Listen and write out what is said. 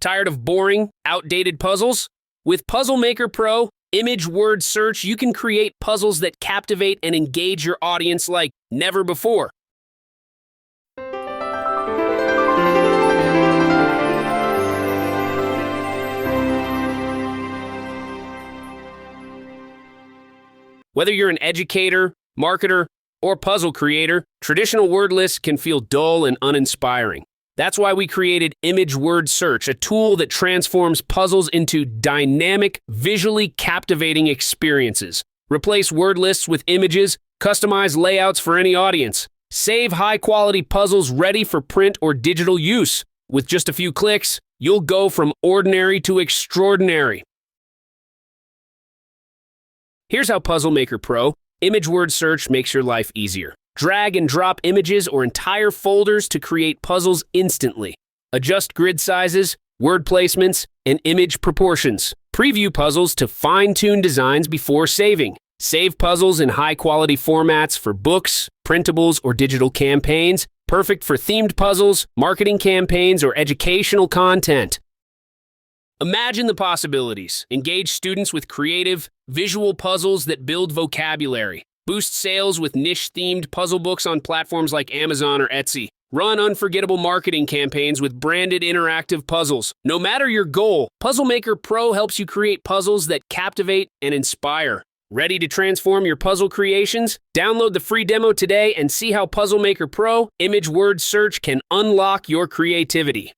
Tired of boring, outdated puzzles? With Puzzle Maker Pro, image word search, you can create puzzles that captivate and engage your audience like never before. Whether you're an educator, marketer, or puzzle creator, traditional word lists can feel dull and uninspiring. That's why we created Image Word Search, a tool that transforms puzzles into dynamic, visually captivating experiences. Replace word lists with images, customize layouts for any audience. Save high-quality puzzles ready for print or digital use. With just a few clicks, you'll go from ordinary to extraordinary. Here's how Puzzle Maker Pro, Image Word Search makes your life easier. Drag and drop images or entire folders to create puzzles instantly. Adjust grid sizes, word placements, and image proportions. Preview puzzles to fine-tune designs before saving. Save puzzles in high-quality formats for books, printables, or digital campaigns. Perfect for themed puzzles, marketing campaigns, or educational content. Imagine the possibilities. Engage students with creative, visual puzzles that build vocabulary. Boost sales with niche-themed puzzle books on platforms like Amazon or Etsy. Run unforgettable marketing campaigns with branded interactive puzzles. No matter your goal, Puzzle Maker Pro helps you create puzzles that captivate and inspire. Ready to transform your puzzle creations? Download the free demo today and see how Puzzle Maker Pro, Image Word Search can unlock your creativity.